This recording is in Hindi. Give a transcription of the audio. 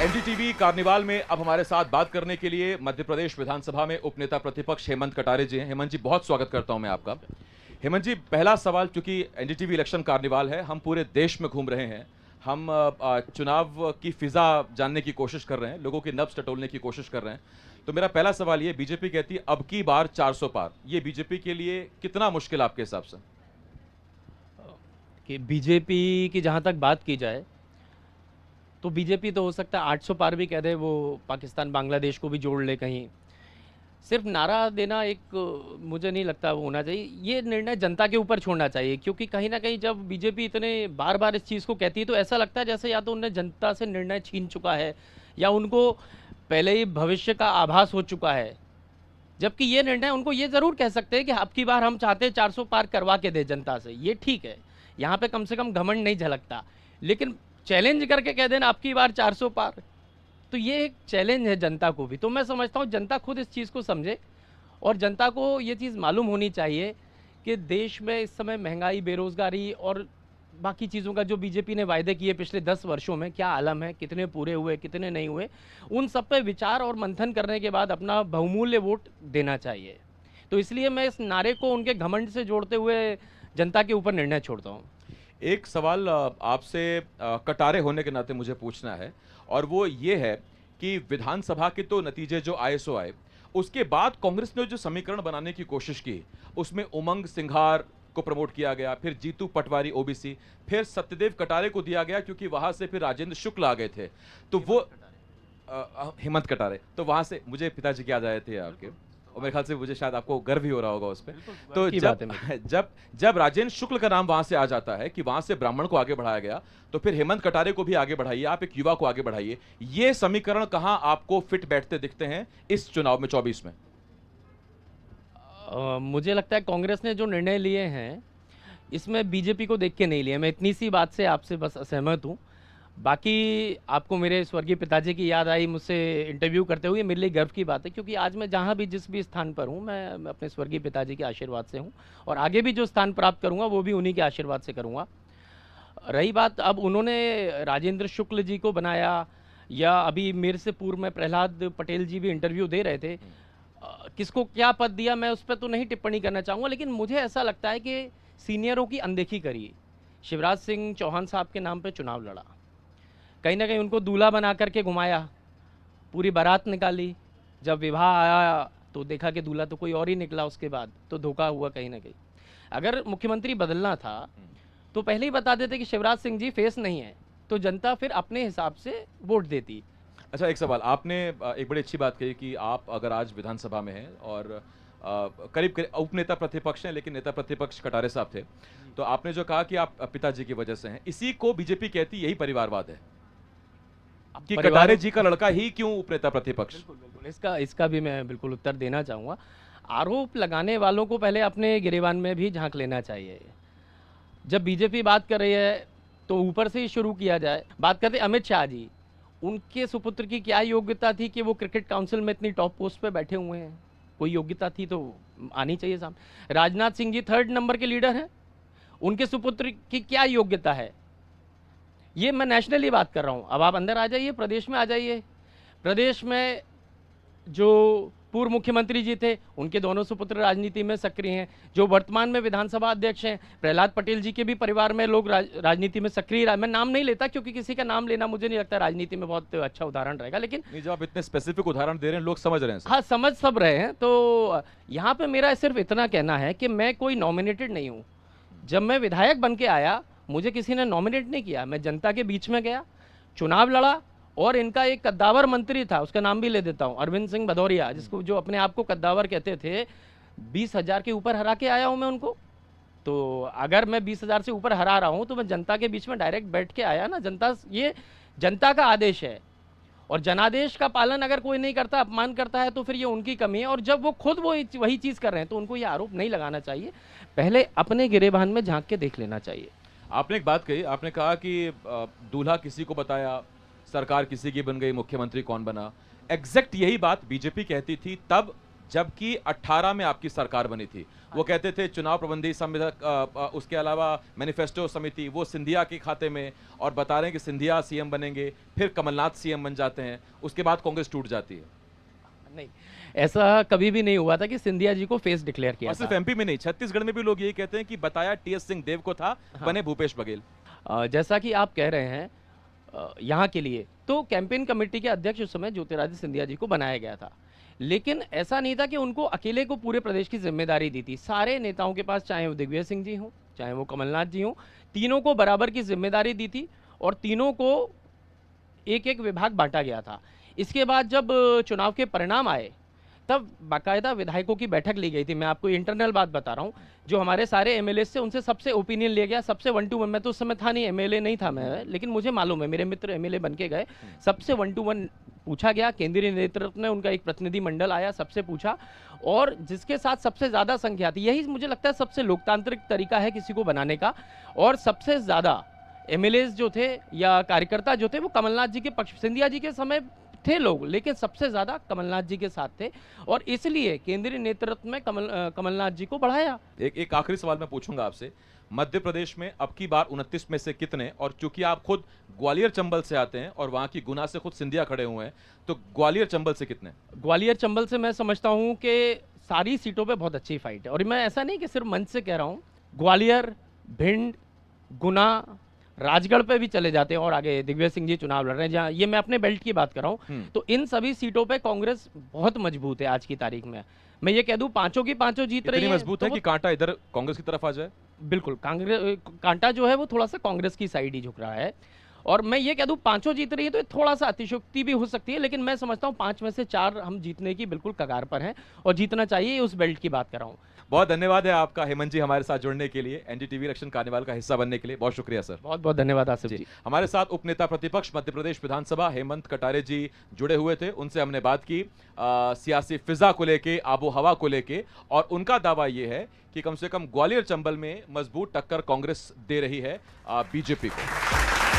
एनडीटीवी कार्निवाल में अब हमारे साथ बात करने के लिए मध्य प्रदेश विधानसभा में उपनेता प्रतिपक्ष हेमंत कटारे जी हैं। हेमंत जी, बहुत स्वागत करता हूं मैं आपका। हेमंत जी, पहला सवाल, क्योंकि एनडीटीवी इलेक्शन कार्निवाल है, हम पूरे देश में घूम रहे हैं, हम चुनाव की फिजा जानने की कोशिश कर रहे हैं, लोगों की नब्ज टटोलने की कोशिश कर रहे हैं। तो मेरा पहला सवाल ये, बीजेपी कहती है अब की बार 400 पार, ये बीजेपी के लिए कितना मुश्किल आपके हिसाब से? कि बीजेपी की जहाँ तक बात की जाए तो बीजेपी तो हो सकता है 800 पार भी कह दे, वो पाकिस्तान बांग्लादेश को भी जोड़ ले कहीं। सिर्फ नारा देना एक मुझे नहीं लगता वो होना चाहिए। ये निर्णय जनता के ऊपर छोड़ना चाहिए, क्योंकि कहीं ना कहीं जब बीजेपी इतने बार बार इस चीज़ को कहती है तो ऐसा लगता है जैसे या तो उन्हें जनता से निर्णय छीन चुका है या उनको पहले ही भविष्य का आभास हो चुका है। जबकि ये निर्णय उनको ये ज़रूर कह सकते हैं कि अब की बार हम चाहते हैं 400 पार करवा के दे जनता से, ये ठीक है, यहाँ पे कम से कम घमंड नहीं झलकता। लेकिन चैलेंज करके कह देना अब की बार 400 पार, तो ये एक चैलेंज है जनता को भी। तो मैं समझता हूँ जनता खुद इस चीज़ को समझे और जनता को ये चीज़ मालूम होनी चाहिए कि देश में इस समय महंगाई, बेरोज़गारी और बाकी चीज़ों का जो बीजेपी ने वायदे किए पिछले 10 वर्षों में क्या आलम है, कितने पूरे हुए, कितने नहीं हुए, उन सब पे विचार और मंथन करने के बाद अपना बहुमूल्य वोट देना चाहिए। तो इसलिए मैं इस नारे को उनके घमंड से जोड़ते हुए जनता के ऊपर निर्णय छोड़ता हूँ। एक सवाल आपसे कटारे होने के नाते मुझे पूछना है, और वो ये है कि विधानसभा के तो नतीजे जो आए सो आए, उसके बाद कांग्रेस ने जो समीकरण बनाने की कोशिश की, उसमें उमंग सिंघार को प्रमोट किया गया, फिर जीतू पटवारी ओबीसी, फिर सत्यदेव कटारे को दिया गया क्योंकि वहां से फिर राजेंद्र शुक्ल आ गए थे। तो वो हेमंत कटारे, तो वहां से मुझे पिताजी याद आए थे आपके, और मेरे ख्याल से मुझे शायद आपको गर्व ही हो रहा होगा उस पर। तो जब राजेंद्र शुक्ल का नाम वहां से आ जाता है कि वहां से ब्राह्मण को आगे बढ़ाया गया, तो फिर हेमंत कटारे को भी आगे बढ़ाइए, आप एक युवा को आगे बढ़ाइए। ये समीकरण कहां आपको फिट बैठते दिखते हैं इस चुनाव में 24 में? मुझे लगता है कांग्रेस ने जो निर्णय लिए हैं इसमें बीजेपी को देख के नहीं लिए। मैं इतनी सी बात से आपसे बस असहमत हूँ। बाकी आपको मेरे स्वर्गीय पिताजी की याद आई मुझसे इंटरव्यू करते हुए, मेरे लिए गर्व की बात है, क्योंकि आज मैं जहाँ भी जिस भी स्थान पर हूँ मैं अपने स्वर्गीय पिताजी के आशीर्वाद से हूँ और आगे भी जो स्थान प्राप्त करूँगा वो भी उन्हीं के आशीर्वाद से करूँगा। रही बात अब उन्होंने राजेंद्र शुक्ल जी को बनाया या अभी मेरे से पूर्व में प्रहलाद पटेल जी भी इंटरव्यू दे रहे थे, किसको क्या पद दिया मैं उस पर तो नहीं टिप्पणी करना चाहूँगा, लेकिन मुझे ऐसा लगता है कि सीनियरों की अनदेखी करी। शिवराज सिंह चौहान साहब के नाम पे चुनाव लड़ा, कहीं ना कहीं उनको दूल्हा बना करके घुमाया, पूरी बारात निकाली, जब विवाह आया तो देखा कि दूल्हा तो कोई और ही निकला, उसके बाद तो धोखा हुआ कहीं ना कहीं। अगर मुख्यमंत्री बदलना था तो पहले ही बता देते कि शिवराज सिंह जी फेस नहीं है, तो जनता फिर अपने हिसाब से वोट देती। अच्छा, एक सवाल, आपने एक बड़ी अच्छी बात कही कि आप अगर आज विधानसभा में हैं और करीब करीब उपनेता प्रतिपक्ष हैं, लेकिन नेता प्रतिपक्ष कटारे साहब थे, तो आपने जो कहा कि आप पिताजी की वजह से हैं, इसी को बीजेपी कहती यही परिवारवाद है कि कटारे जी का लड़का ही क्यों उपनेता प्रतिपक्ष? बिल्कुल बिल्कुल, इसका भी मैं बिल्कुल उत्तर देना चाहूँगा। आरोप लगाने वालों को पहले अपने गिरेबान में भी झांक लेना चाहिए। जब बीजेपी बात कर रही है तो ऊपर से ही शुरू किया जाए। बात करते अमित शाह जी, उनके सुपुत्र की क्या योग्यता थी कि वो क्रिकेट काउंसिल में इतनी टॉप पोस्ट पे बैठे हुए हैं? कोई योग्यता थी तो आनी चाहिए सामने। राजनाथ सिंह जी 3rd नंबर के लीडर हैं, उनके सुपुत्र की क्या योग्यता है? ये मैं नेशनली बात कर रहा हूँ। अब आप अंदर आ जाइए, प्रदेश में आ जाइए। प्रदेश में जो पूर्व मुख्यमंत्री जी थे उनके दोनों सुपुत्र राजनीति में सक्रिय हैं, जो वर्तमान में विधानसभा अध्यक्ष हैं प्रहलाद पटेल जी के भी परिवार में लोग राजनीति में सक्रिय। मैं नाम नहीं लेता क्योंकि किसी का नाम लेना मुझे नहीं लगता राजनीति में बहुत अच्छा उदाहरण रहेगा, लेकिन नहीं, जब आप इतने स्पेसिफिक उदाहरण दे रहे हैं लोग समझ रहे हैं। हाँ, समझ सब रहे हैं। तो यहाँ पे मेरा सिर्फ इतना कहना है कि मैं कोई नॉमिनेटेड नहीं हूँ। जब मैं विधायक बन के आया मुझे किसी ने नॉमिनेट नहीं किया, मैं जनता के बीच में गया, चुनाव लड़ा, और इनका एक कद्दावर मंत्री था, उसका नाम भी ले देता हूं, अरविंद सिंह भदौरिया, जिसको जो अपने आप को कद्दावर कहते थे, 20,000 के ऊपर हरा के आया हूं मैं उनको। तो अगर मैं 20,000 से ऊपर हरा रहा हूं तो मैं जनता के बीच में डायरेक्ट बैठ के आया ना। ये जनता का आदेश है और जनादेश का पालन अगर कोई नहीं करता, अपमान करता है, तो फिर ये उनकी कमी है। और जब वो खुद वही चीज़ कर रहे हैं तो उनको ये आरोप नहीं लगाना चाहिए, पहले अपने गिरेबान में झांक के देख लेना चाहिए। आपने एक बात कही, आपने कहा कि दूल्हा किसी को बताया, सरकार किसी की बन गई, मुख्यमंत्री कौन बना। एग्जैक्ट यही बात बीजेपी कहती थी तब जबकि 18 में आपकी सरकार बनी थी। वो कहते थे चुनाव प्रबंधी संविधा, उसके अलावा मैनिफेस्टो समिति वो सिंधिया के खाते में, और बता रहे हैं कि सिंधिया सीएम बनेंगे, फिर कमलनाथ सीएम बन जाते हैं, उसके बाद कांग्रेस टूट जाती है। नहीं, ऐसा कभी भी नहीं हुआ था कि सिंधिया जी को फेस डिक्लेयर किया और सिर्फ था। एमपी में नहीं, छत्तीसगढ़ में भी लोग यही कहते हैं कि बताया टीएस सिंह देव को था, बने भूपेश बघेल। जैसा कि आप कह रहे हैं, यहाँ के लिए तो कैंपेन कमेटी के अध्यक्ष उस समय ज्योतिरादित्य सिंधिया जी को बनाया गया था, लेकिन ऐसा नहीं था कि उनको अकेले को पूरे प्रदेश की जिम्मेदारी दी थी। सारे नेताओं के पास, चाहे वो दिग्विजय सिंह जी हों, चाहे वो कमलनाथ जी हों, तीनों को बराबर की जिम्मेदारी दी थी और तीनों को एक एक विभाग बांटा गया था। इसके बाद जब चुनाव के परिणाम आए, तब बाकायदा विधायकों की बैठक ली गई थी। मैं आपको इंटरनल बात बता रहा हूँ, जो हमारे सारे एमएलए से उनसे सबसे ओपिनियन लिया गया, सबसे 1 to 1। मैं तो उस समय था नहीं, एमएलए नहीं था मैं, लेकिन मुझे मालूम है, मेरे मित्र एमएलए बन के गए, सबसे 1 to 1 पूछा गया। केंद्रीय नेतृत्व ने, उनका एक प्रतिनिधि मंडल आया, सबसे पूछा, और जिसके साथ सबसे ज़्यादा संख्या थी, यही मुझे लगता है सबसे लोकतांत्रिक तरीका है किसी को बनाने का, और सबसे ज़्यादा एमएलए जो थे या कार्यकर्ता जो थे वो कमलनाथ जी के पक्ष, सिंधिया जी के समय थे लोग, लेकिन सबसे ज़्यादा कमलनाथ जी के साथ थे, और इसलिए केंद्रीय नेतृत्व में कमलनाथ जी को बढ़ाया। एक आखिरी सवाल मैं पूछूंगा आपसे, मध्य प्रदेश में अब की बार 29 में से कितने, और चूंकि आप खुद ग्वालियर चंबल से आते हैं और वहां की गुना से खुद सिंधिया खड़े हुए हैं, तो ग्वालियर चंबल से कितने? ग्वालियर चंबल से मैं समझता हूँ कि सारी सीटों पे बहुत अच्छी फाइट है, और मैं ऐसा नहीं कि सिर्फ मंच से कह रहा हूँ, ग्वालियर, भिंड, गुना, राजगढ़ पे भी चले जाते हैं, और आगे दिग्विजय सिंह जी चुनाव लड़ रहे हैं, जहाँ ये मैं अपने बेल्ट की बात कर रहा हूँ, तो इन सभी सीटों पे कांग्रेस बहुत मजबूत है आज की तारीख में। मैं ये कह दूं, पांचों की पांचों जीत रही इतनी है, मजबूत तो है कि कांटा इधर कांग्रेस की तरफ आ जाए? बिल्कुल कांग्रेस, कांटा जो है वो थोड़ा सा कांग्रेस की साइड ही झुक रहा है। और मैं ये कह दूं, पांचों जीत रही है, तो ये थोड़ा सा अतिशयोक्ति भी हो सकती है, लेकिन मैं समझता हूँ 5 में से 4 हम जीतने की बिल्कुल कगार पर हैं, और जीतना चाहिए, उस बेल्ट की बात कर रहा हूँ। बहुत धन्यवाद है आपका हेमंत जी, हमारे साथ जुड़ने के लिए, एनडीटीवी इलेक्शन कार्निवाल का हिस्सा बनने के लिए बहुत शुक्रिया सर। बहुत बहुत धन्यवाद आसिफ जी। हमारे साथ उपनेता प्रतिपक्ष मध्य प्रदेश विधानसभा हेमंत कटारे जी जुड़े हुए थे, उनसे हमने बात की सियासी फिजा को लेके, आबो हवा को लेके, और उनका दावा यह है कि कम से कम ग्वालियर चंबल में मजबूत टक्कर कांग्रेस दे रही है बीजेपी को।